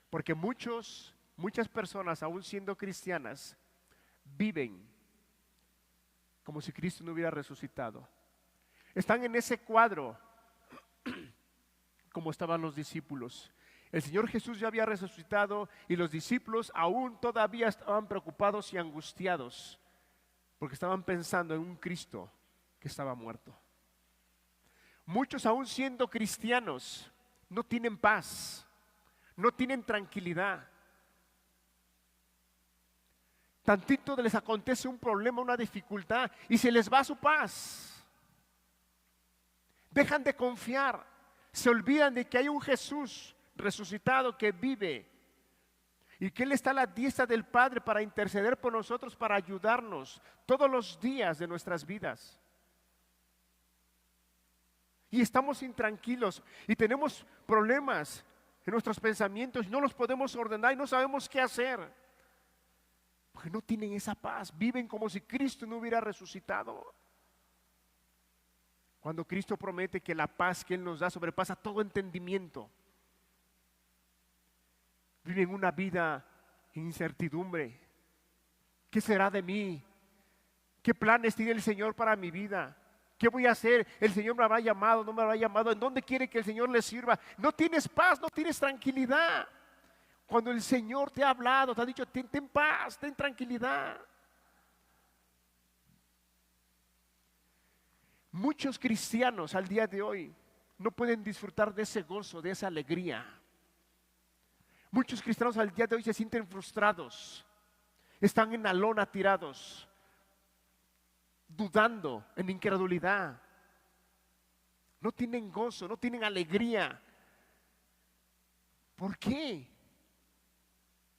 Porque muchas personas, aún siendo cristianas, viven como si Cristo no hubiera resucitado. Están en ese cuadro como estaban los discípulos. El Señor Jesús ya había resucitado y los discípulos aún todavía estaban preocupados y angustiados porque estaban pensando en un Cristo que estaba muerto. Muchos aún siendo cristianos no tienen paz, no tienen tranquilidad. Tantito les acontece un problema, una dificultad y se les va su paz. Dejan de confiar, se olvidan de que hay un Jesús resucitado que vive y que Él está a la diestra del Padre para interceder por nosotros, para ayudarnos todos los días de nuestras vidas. Y estamos intranquilos y tenemos problemas en nuestros pensamientos y no los podemos ordenar y no sabemos qué hacer. Porque no tienen esa paz, viven como si Cristo no hubiera resucitado. Cuando Cristo promete que la paz que Él nos da sobrepasa todo entendimiento. Viven una vida en incertidumbre. ¿Qué será de mí? ¿Qué planes tiene el Señor para mi vida? ¿Qué voy a hacer? ¿El Señor me habrá llamado? ¿No me habrá llamado? ¿En dónde quiere que el Señor le sirva? No tienes paz, no tienes tranquilidad. Cuando el Señor te ha hablado, te ha dicho, ten paz, ten tranquilidad. Muchos cristianos al día de hoy no pueden disfrutar de ese gozo, de esa alegría. Muchos cristianos al día de hoy se sienten frustrados, están en la lona tirados, dudando, en incredulidad. No tienen gozo, no tienen alegría. ¿Por qué?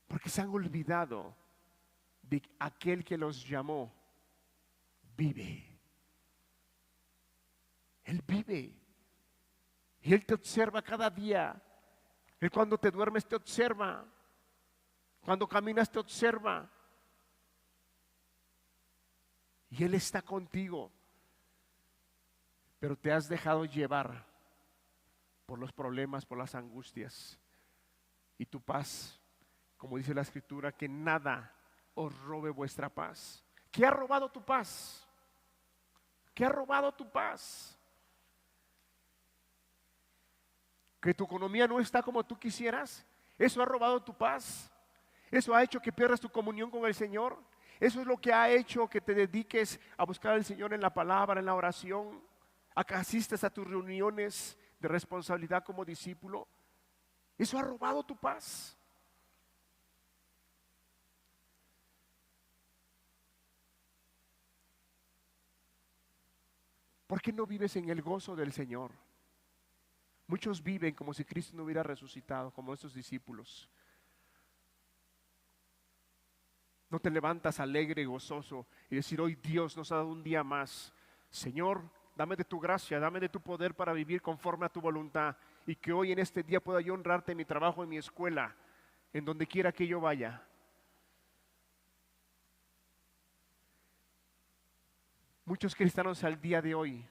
Porque se han olvidado de aquel que los llamó. Vive. Él vive. Y Él te observa cada día. Él cuando te duermes te observa. Cuando caminas te observa. Y Él está contigo. Pero te has dejado llevar por los problemas, por las angustias. Y tu paz, como dice la Escritura, que nada os robe vuestra paz. ¿Qué ha robado tu paz? ¿Qué ha robado tu paz? Que tu economía no está como tú quisieras. ¿Eso ha robado tu paz? ¿Eso ha hecho que pierdas tu comunión con el Señor? ¿Eso es lo que ha hecho que te dediques a buscar al Señor en la palabra, en la oración? ¿A que asistes a tus reuniones de responsabilidad como discípulo? ¿Eso ha robado tu paz? ¿Por qué no vives en el gozo del Señor? Muchos viven como si Cristo no hubiera resucitado, como estos discípulos. No te levantas alegre y gozoso y decir, hoy Dios nos ha dado un día más. Señor, dame de tu gracia, dame de tu poder para vivir conforme a tu voluntad. Y que hoy en este día pueda yo honrarte en mi trabajo, en mi escuela, en donde quiera que yo vaya. Muchos cristianos al día de hoy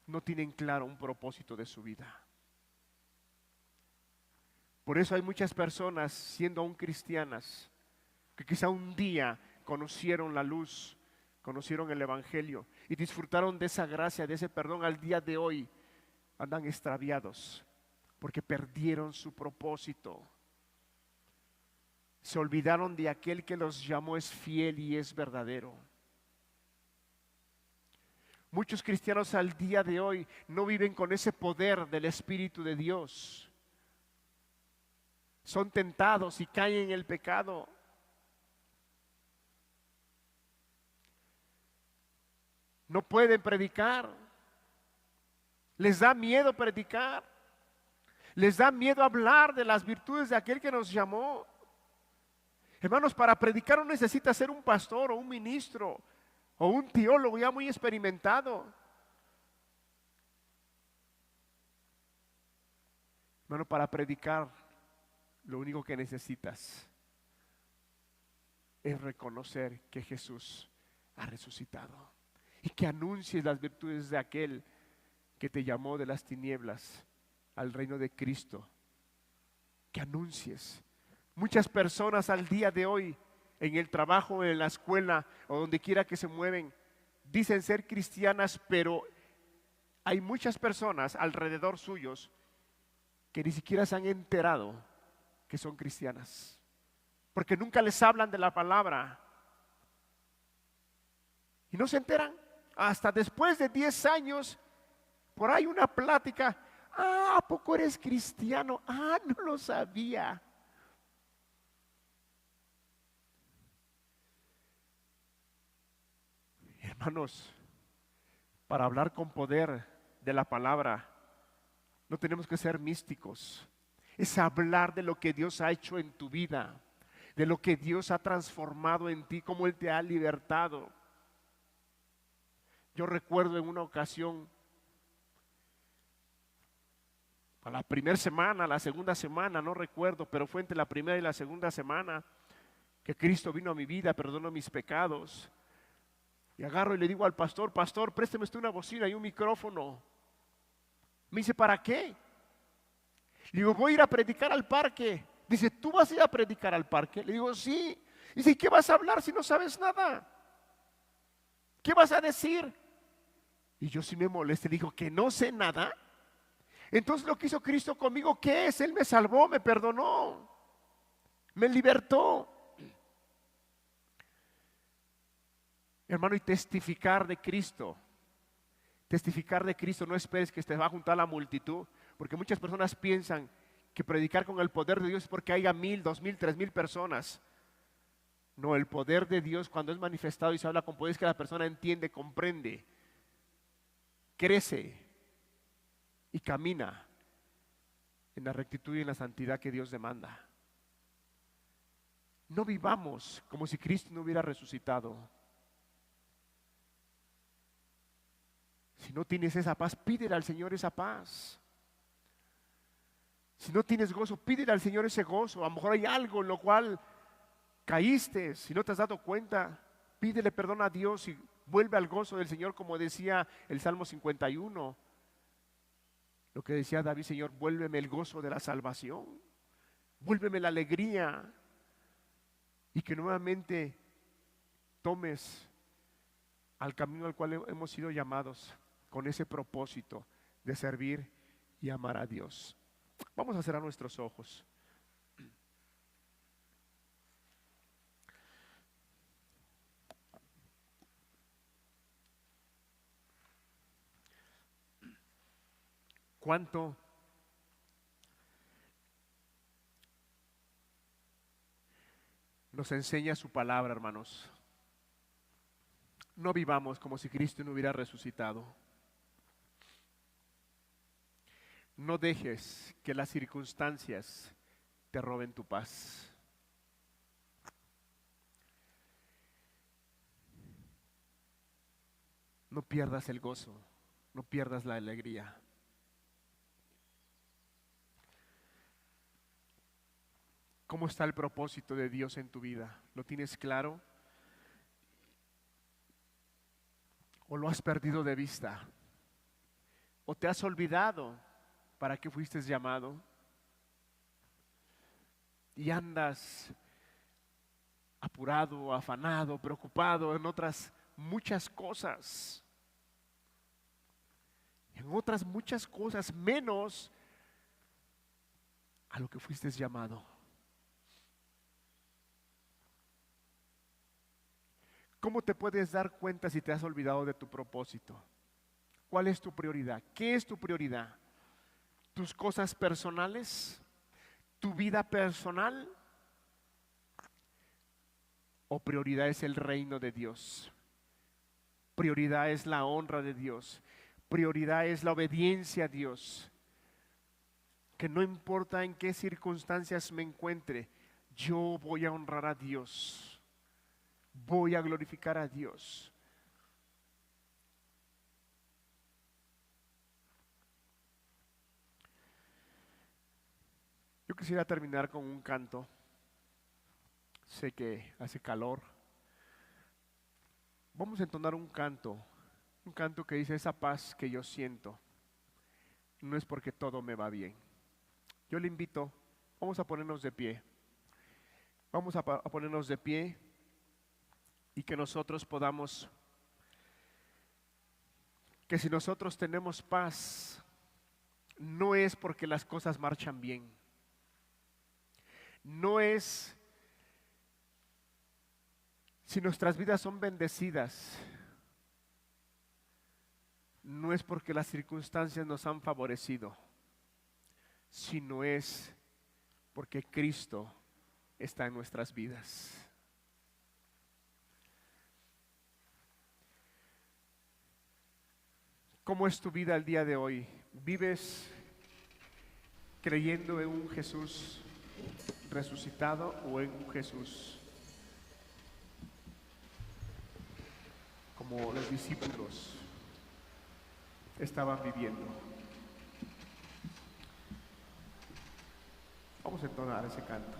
no tienen claro un propósito de su vida. Por eso hay muchas personas siendo aún cristianas que quizá un día conocieron la luz, conocieron el Evangelio y disfrutaron de esa gracia, de ese perdón. Al día de hoy andan extraviados porque perdieron su propósito. Se olvidaron de aquel que los llamó, es fiel y es verdadero. Muchos cristianos al día de hoy no viven con ese poder del Espíritu de Dios. Son tentados y caen en el pecado. No pueden predicar. Les da miedo predicar. Les da miedo hablar de las virtudes de aquel que nos llamó. Hermanos, para predicar no necesita ser un pastor o un ministro o un teólogo ya muy experimentado. Hermano, para predicar lo único que necesitas es reconocer que Jesús ha resucitado y que anuncies las virtudes de aquel que te llamó de las tinieblas al reino de Cristo. Que anuncies. Muchas personas al día de hoy, en el trabajo, en la escuela o donde quiera que se mueven, dicen ser cristianas, pero hay muchas personas alrededor suyos que ni siquiera se han enterado que son cristianas, porque nunca les hablan de la palabra y no se enteran hasta después de 10 años. Por ahí una plática, ¿a poco eres cristiano? No lo sabía. Hermanos, para hablar con poder de la palabra, no tenemos que ser místicos. Es hablar de lo que Dios ha hecho en tu vida, de lo que Dios ha transformado en ti, cómo Él te ha libertado. Yo recuerdo en una ocasión, a la primera semana, la segunda semana, no recuerdo, pero fue entre la primera y la segunda semana que Cristo vino a mi vida, perdonó mis pecados. Y agarro y le digo al pastor, pastor, présteme usted una bocina y un micrófono. Me dice, ¿para qué? Le digo, voy a ir a predicar al parque. Dice, ¿tú vas a ir a predicar al parque? Le digo, sí. Dice, ¿y qué vas a hablar si no sabes nada? ¿Qué vas a decir? Y yo sí me molesté, dijo, ¿que no sé nada? Entonces lo que hizo Cristo conmigo, ¿qué es? Él me salvó, me perdonó, me libertó. Hermano, y testificar de Cristo. Testificar de Cristo, no esperes que te va a juntar la multitud, porque muchas personas piensan que predicar con el poder de Dios es porque haya 1,000, 2,000, 3,000 personas. No, el poder de Dios cuando es manifestado y se habla con poder es que la persona entiende, comprende, crece y camina en la rectitud y en la santidad que Dios demanda. No vivamos como si Cristo no hubiera resucitado. Si no tienes esa paz, pídele al Señor esa paz. Si no tienes gozo, pídele al Señor ese gozo. A lo mejor hay algo en lo cual caíste, si no te has dado cuenta, pídele perdón a Dios y vuelve al gozo del Señor, como decía el Salmo 51. Lo que decía David, Señor, vuélveme el gozo de la salvación, vuélveme la alegría, y que nuevamente tomes al camino al cual hemos sido llamados, con ese propósito de servir y amar a Dios. Vamos a cerrar nuestros ojos. ¿Cuánto nos enseña su palabra, hermanos? No vivamos como si Cristo no hubiera resucitado. No dejes que las circunstancias te roben tu paz. No pierdas el gozo, no pierdas la alegría. ¿Cómo está el propósito de Dios en tu vida? ¿Lo tienes claro? ¿O lo has perdido de vista? ¿O te has olvidado para qué fuiste llamado? Y andas apurado, afanado, preocupado en otras muchas cosas. En otras muchas cosas, menos a lo que fuiste llamado. ¿Cómo te puedes dar cuenta si te has olvidado de tu propósito? ¿Cuál es tu prioridad? ¿Qué es tu prioridad? ¿Tus cosas personales? ¿Tu vida personal? ¿O prioridad es el reino de Dios? Prioridad es la honra de Dios. Prioridad es la obediencia a Dios. Que no importa en qué circunstancias me encuentre, yo voy a honrar a Dios. Voy a glorificar a Dios. Yo quisiera terminar con un canto. Sé que hace calor. Vamos a entonar un canto que dice: esa paz que yo siento no es porque todo me va bien. Yo le invito, vamos a ponernos de pie. Vamos a ponernos de pie y que nosotros podamos, que si nosotros tenemos paz, no es porque las cosas marchan bien. No es si nuestras vidas son bendecidas. No es porque las circunstancias nos han favorecido, sino es porque Cristo está en nuestras vidas. ¿Cómo es tu vida el día de hoy? ¿Vives creyendo en un Jesús resucitado o en un Jesús como los discípulos estaban viviendo? Vamos a entonar ese canto.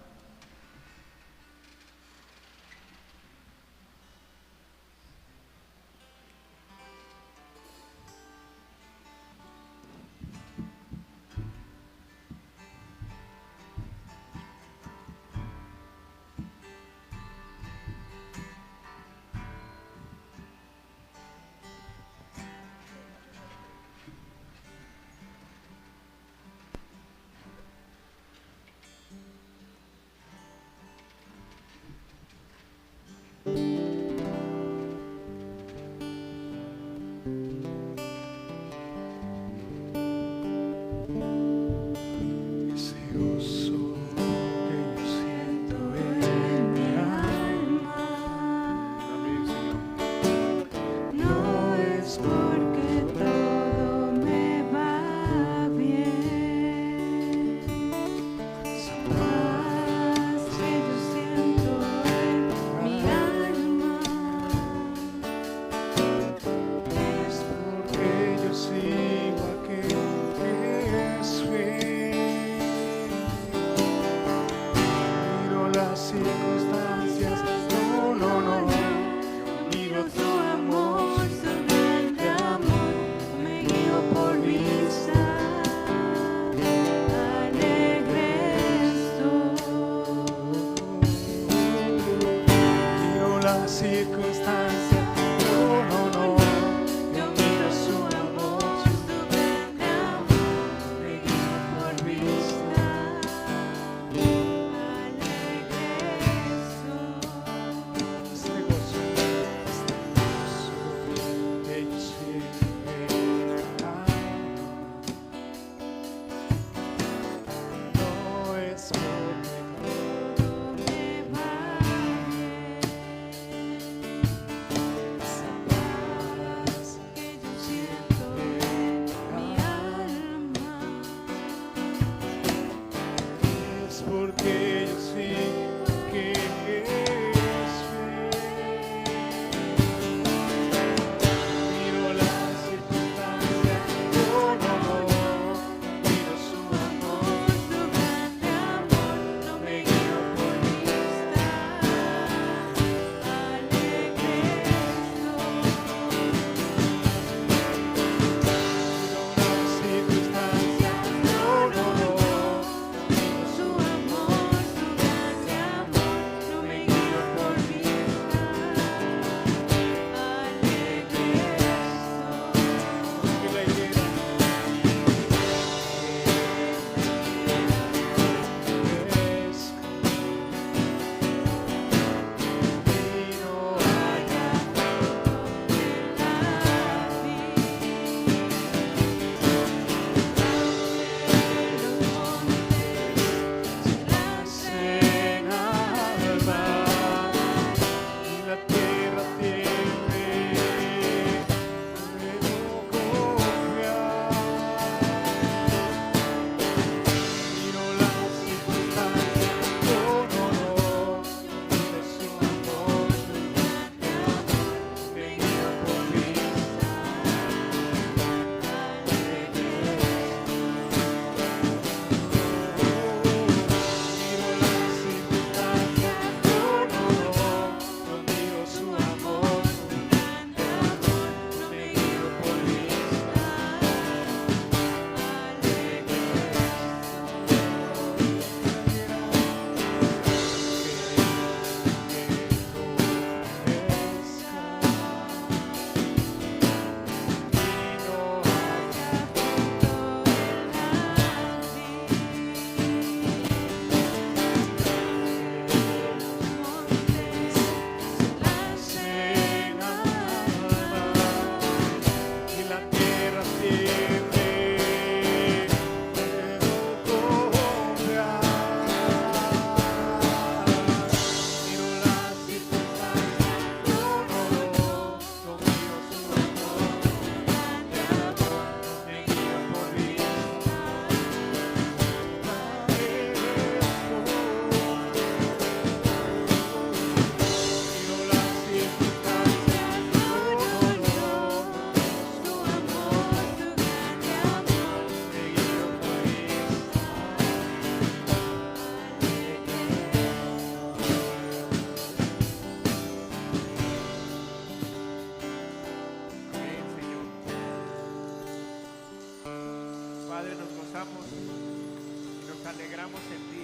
gozamos y nos alegramos en ti.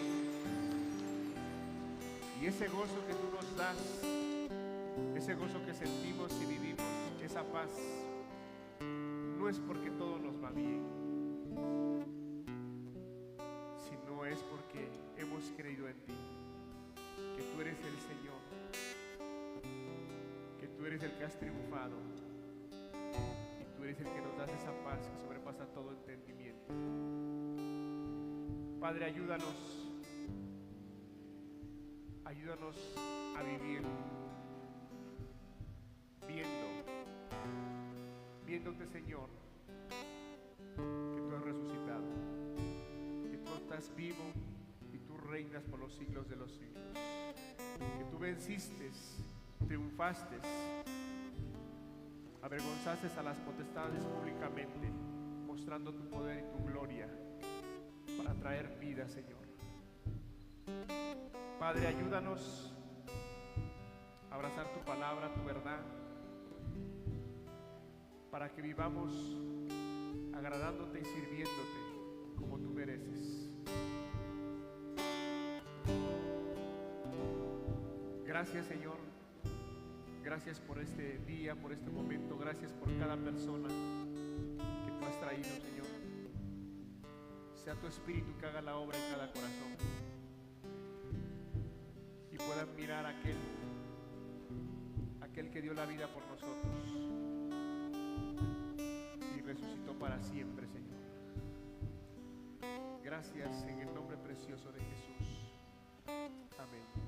Y ese gozo que tú nos das, ese gozo que sentimos y vivimos, esa paz, no es porque todo nos va bien, sino es porque hemos creído en ti, que tú eres el Señor, que tú eres el que has triunfado y tú eres el que nos das esa paz que sobrepasa todo entendimiento. Padre, ayúdanos a vivir viéndote, Señor, que tú has resucitado, que tú estás vivo y tú reinas por los siglos de los siglos, que tú venciste, triunfaste, avergonzaste a las potestades públicamente, mostrando tu poder y tu gloria para traer vida, Señor. Padre, ayúdanos a abrazar tu palabra, tu verdad, para que vivamos agradándote y sirviéndote como tú mereces. Gracias, Señor. Gracias por este día, por este momento. Gracias por cada persona que tú has traído, Señor. Sea tu espíritu que haga la obra en cada corazón y puedan mirar a aquel que dio la vida por nosotros y resucitó para siempre, Señor. Gracias en el nombre precioso de Jesús. Amén.